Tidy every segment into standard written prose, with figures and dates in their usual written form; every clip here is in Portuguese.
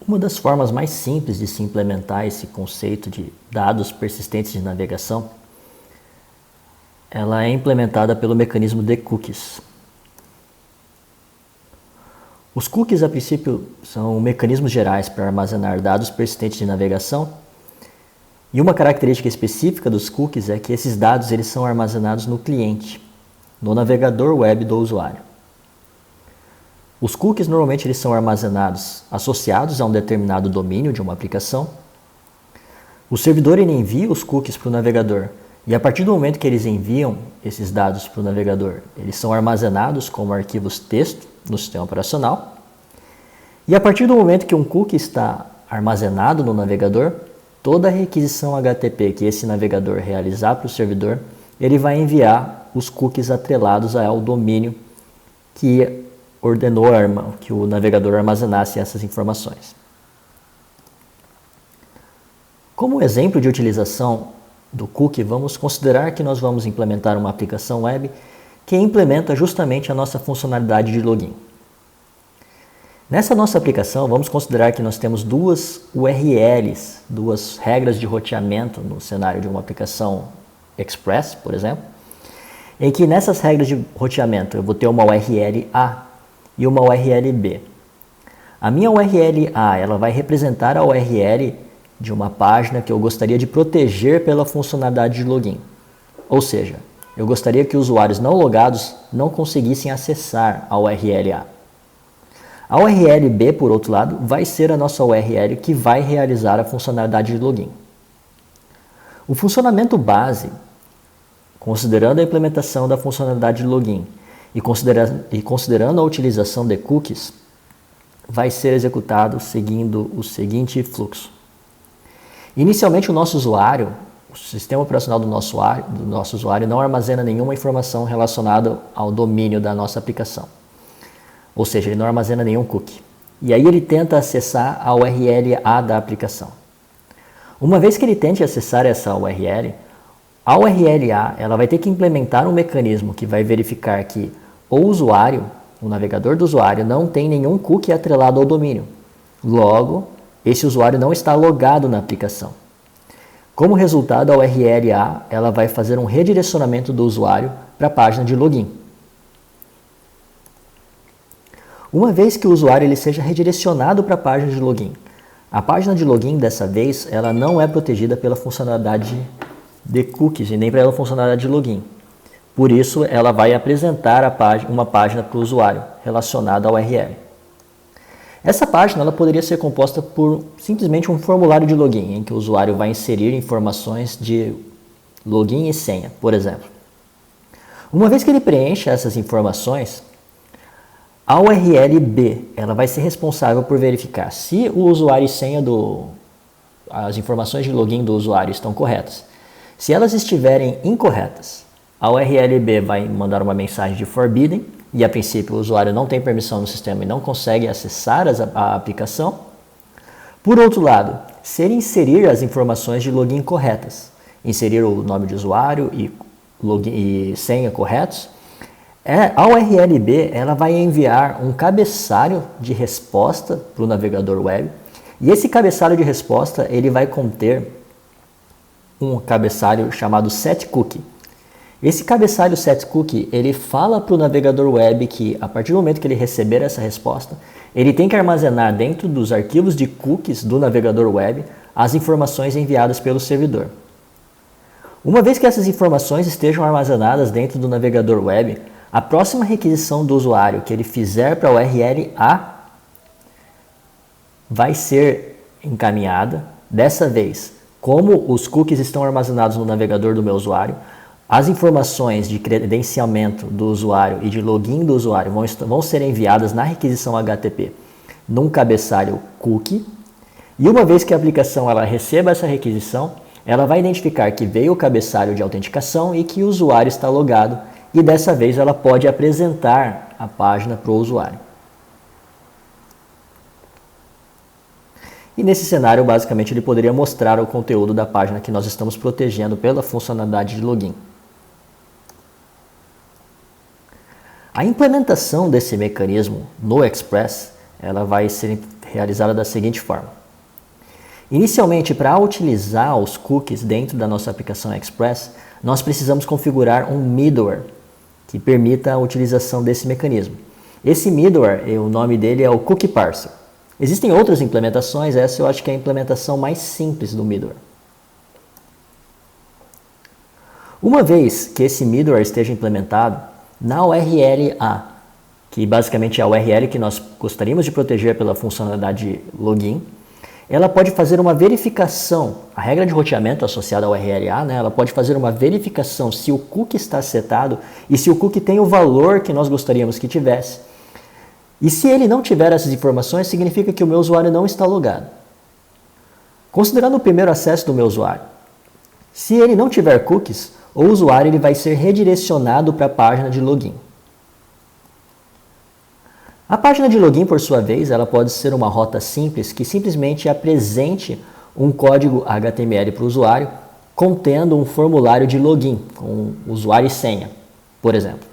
Uma das formas mais simples de se implementar esse conceito de dados persistentes de navegação, ela é implementada pelo mecanismo de cookies. Os cookies, a princípio, são mecanismos gerais para armazenar dados persistentes de navegação, e uma característica específica dos cookies é que esses dados eles são armazenados no cliente, no navegador web do usuário. Os cookies normalmente eles são armazenados associados a um determinado domínio de uma aplicação. O servidor ele envia os cookies para o navegador e a partir do momento que eles enviam esses dados para o navegador, eles são armazenados como arquivos texto no sistema operacional. E a partir do momento que um cookie está armazenado no navegador, toda a requisição HTTP que esse navegador realizar para o servidor, ele vai enviar os cookies atrelados ao domínio que ordenou que o navegador armazenasse essas informações. Como exemplo de utilização do cookie, vamos considerar que nós vamos implementar uma aplicação web que implementa justamente a nossa funcionalidade de login. Nessa nossa aplicação, vamos considerar que nós temos duas URLs, duas regras de roteamento no cenário de uma aplicação Express, por exemplo, em que nessas regras de roteamento eu vou ter uma URL A e uma URL B. A minha URL A ela vai representar a URL de uma página que eu gostaria de proteger pela funcionalidade de login. Ou seja, eu gostaria que usuários não logados não conseguissem acessar a URL A. A URL B, por outro lado, vai ser a nossa URL que vai realizar a funcionalidade de login. O funcionamento base, considerando a implementação da funcionalidade de login e considerando a utilização de cookies, vai ser executado seguindo o seguinte fluxo. Inicialmente, o nosso usuário, o sistema operacional do nosso usuário não armazena nenhuma informação relacionada ao domínio da nossa aplicação. Ou seja, ele não armazena nenhum cookie. E aí ele tenta acessar a URL A da aplicação. Uma vez que ele tente acessar essa URL, a URL A ela vai ter que implementar um mecanismo que vai verificar que o usuário, o navegador do usuário, não tem nenhum cookie atrelado ao domínio. Logo, esse usuário não está logado na aplicação. Como resultado, a URL A ela vai fazer um redirecionamento do usuário para a página de login. Uma vez que o usuário ele seja redirecionado para a página de login, a página de login, dessa vez, ela não é protegida pela funcionalidade de cookies e nem pela funcionalidade de login. Por isso, ela vai apresentar uma página para o usuário relacionada ao URL. Essa página ela poderia ser composta por simplesmente um formulário de login, em que o usuário vai inserir informações de login e senha, por exemplo. Uma vez que ele preenche essas informações, a URL B ela vai ser responsável por verificar se o usuário e senha as informações de login do usuário estão corretas. Se elas estiverem incorretas, a URL B vai mandar uma mensagem de forbidden, e a princípio o usuário não tem permissão no sistema e não consegue acessar a aplicação. Por outro lado, se ele inserir as informações de login corretas, inserir o nome de usuário e senha corretos, a URL B ela vai enviar um cabeçalho de resposta para o navegador web, e esse cabeçalho de resposta ele vai conter um cabeçalho chamado setCookie. Esse cabeçalho setCookie ele fala para o navegador web que a partir do momento que ele receber essa resposta, ele tem que armazenar dentro dos arquivos de cookies do navegador web as informações enviadas pelo servidor. Uma vez que essas informações estejam armazenadas dentro do navegador web, a próxima requisição do usuário que ele fizer para a URL A vai ser encaminhada. Dessa vez, como os cookies estão armazenados no navegador do meu usuário, as informações de credenciamento do usuário e de login do usuário vão ser enviadas na requisição HTTP num cabeçalho cookie. E uma vez que a aplicação ela receba essa requisição, ela vai identificar que veio o cabeçalho de autenticação e que o usuário está logado. E dessa vez ela pode apresentar a página para o usuário. E nesse cenário, basicamente, ele poderia mostrar o conteúdo da página que nós estamos protegendo pela funcionalidade de login. A implementação desse mecanismo no Express ela vai ser realizada da seguinte forma. Inicialmente, para utilizar os cookies dentro da nossa aplicação Express, nós precisamos configurar um middleware que permita a utilização desse mecanismo. Esse middleware, o nome dele é o Cookie Parser. Existem outras implementações, essa eu acho que é a implementação mais simples do middleware. Uma vez que esse middleware esteja implementado, na URL A, que basicamente é a URL que nós gostaríamos de proteger pela funcionalidade login, ela pode fazer uma verificação, a regra de roteamento associada ao URL A, né, ela pode fazer uma verificação se o cookie está setado e se o cookie tem o valor que nós gostaríamos que tivesse. E se ele não tiver essas informações, significa que o meu usuário não está logado. Considerando o primeiro acesso do meu usuário, se ele não tiver cookies, o usuário ele vai ser redirecionado para a página de login. A página de login, por sua vez, ela pode ser uma rota simples que simplesmente apresente um código HTML para o usuário contendo um formulário de login com usuário e senha, por exemplo.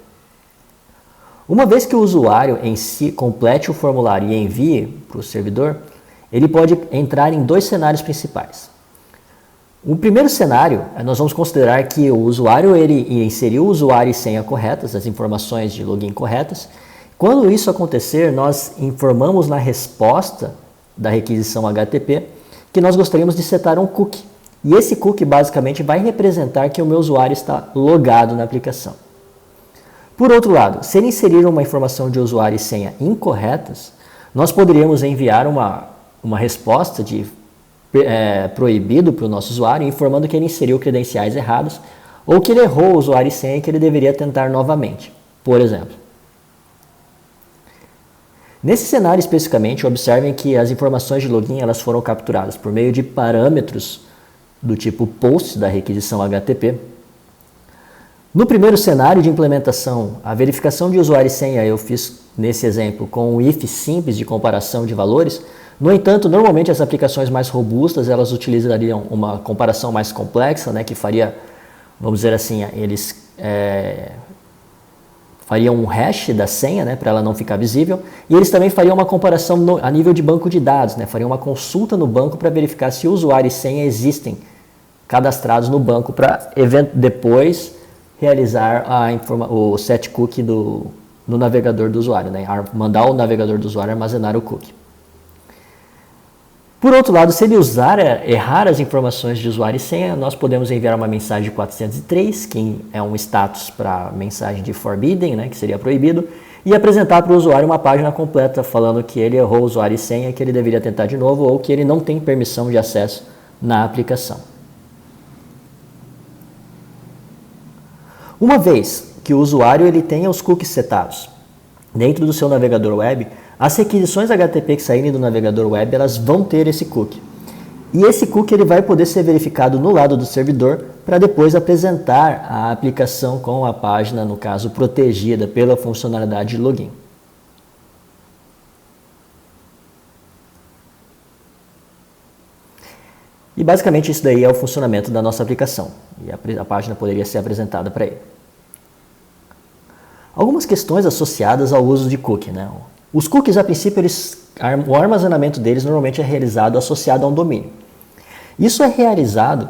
Uma vez que o usuário em si complete o formulário e envie para o servidor, ele pode entrar em dois cenários principais. O primeiro cenário, nós vamos considerar que o usuário ele inseriu o usuário e senha corretas, as informações de login corretas. Quando isso acontecer, nós informamos na resposta da requisição HTTP que nós gostaríamos de setar um cookie. E esse cookie basicamente vai representar que o meu usuário está logado na aplicação. Por outro lado, se ele inserir uma informação de usuário e senha incorretas, nós poderíamos enviar uma resposta de proibido para o nosso usuário, informando que ele inseriu credenciais errados ou que ele errou o usuário e senha e que ele deveria tentar novamente, por exemplo. Nesse cenário especificamente, observem que as informações de login elas foram capturadas por meio de parâmetros do tipo post da requisição HTTP. No primeiro cenário de implementação, a verificação de usuário e senha eu fiz nesse exemplo com um if simples de comparação de valores. No entanto, normalmente as aplicações mais robustas elas utilizariam uma comparação mais complexa, né, que faria, vamos dizer assim, eles fariam um hash da senha, né, para ela não ficar visível, e eles também fariam uma comparação a nível de banco de dados, né, fariam uma consulta no banco para verificar se o usuário e senha existem cadastrados no banco para depois realizar o set cookie no navegador do usuário, né, mandar o navegador do usuário armazenar o cookie. Por outro lado, se ele errar as informações de usuário e senha, nós podemos enviar uma mensagem de 403, que é um status para mensagem de forbidden, né, que seria proibido, e apresentar para o usuário uma página completa falando que ele errou o usuário e senha, que ele deveria tentar de novo ou que ele não tem permissão de acesso na aplicação. Uma vez que o usuário ele tenha os cookies setados dentro do seu navegador web, as requisições HTTP que saírem do navegador web, elas vão ter esse cookie. E esse cookie ele vai poder ser verificado no lado do servidor para depois apresentar a aplicação com a página, no caso, protegida pela funcionalidade de login. E basicamente isso daí é o funcionamento da nossa aplicação. E a página poderia ser apresentada para ele. Algumas questões associadas ao uso de cookie, né? Os cookies, a princípio, o armazenamento deles normalmente é realizado associado a um domínio. Isso é realizado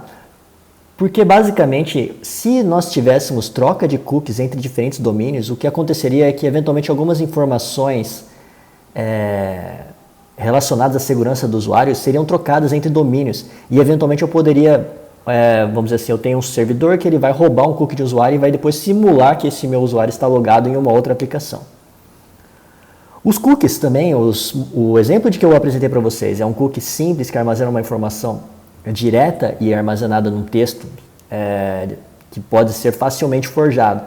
porque, basicamente, se nós tivéssemos troca de cookies entre diferentes domínios, o que aconteceria é que, eventualmente, algumas informações relacionadas à segurança do usuário seriam trocadas entre domínios. E, eventualmente, eu poderia, vamos dizer assim, eu tenho um servidor que ele vai roubar um cookie de usuário e vai depois simular que esse meu usuário está logado em uma outra aplicação. Os cookies também, o exemplo de que eu apresentei para vocês é um cookie simples que armazena uma informação direta e armazenada num texto que pode ser facilmente forjado.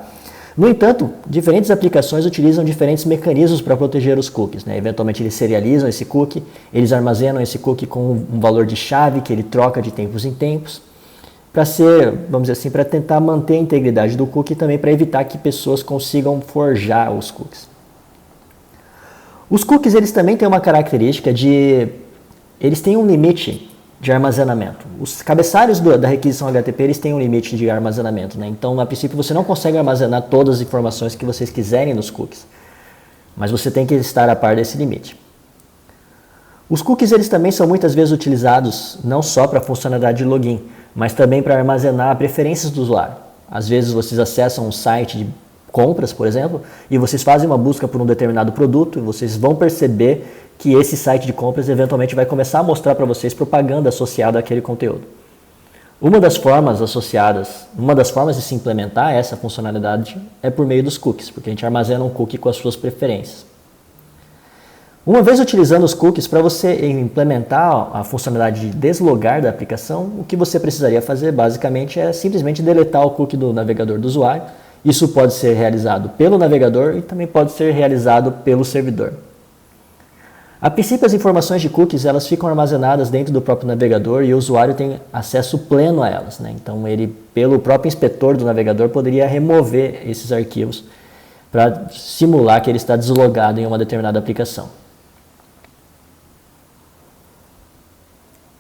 No entanto, diferentes aplicações utilizam diferentes mecanismos para proteger os cookies, né? Eventualmente eles serializam esse cookie, eles armazenam esse cookie com um valor de chave que ele troca de tempos em tempos, para vamos dizer assim, para tentar manter a integridade do cookie e também para evitar que pessoas consigam forjar os cookies. Os cookies eles também têm uma característica eles têm um limite de armazenamento. Os cabeçalhos da requisição HTTP eles têm um limite de armazenamento, né? Então, a princípio, você não consegue armazenar todas as informações que vocês quiserem nos cookies, mas você tem que estar a par desse limite. Os cookies eles também são muitas vezes utilizados não só para a funcionalidade de login, mas também para armazenar preferências do usuário. Às vezes vocês acessam um site de compras, por exemplo, e vocês fazem uma busca por um determinado produto e vocês vão perceber que esse site de compras eventualmente vai começar a mostrar para vocês propaganda associada àquele conteúdo. Uma das formas de se implementar essa funcionalidade é por meio dos cookies, porque a gente armazena um cookie com as suas preferências. Uma vez utilizando os cookies, para você implementar a funcionalidade de deslogar da aplicação, o que você precisaria fazer basicamente é simplesmente deletar o cookie do navegador do usuário. Isso pode ser realizado pelo navegador e também pode ser realizado pelo servidor. A princípio, as informações de cookies elas ficam armazenadas dentro do próprio navegador e o usuário tem acesso pleno a elas, né? Então, ele, pelo próprio inspetor do navegador, poderia remover esses arquivos para simular que ele está deslogado em uma determinada aplicação.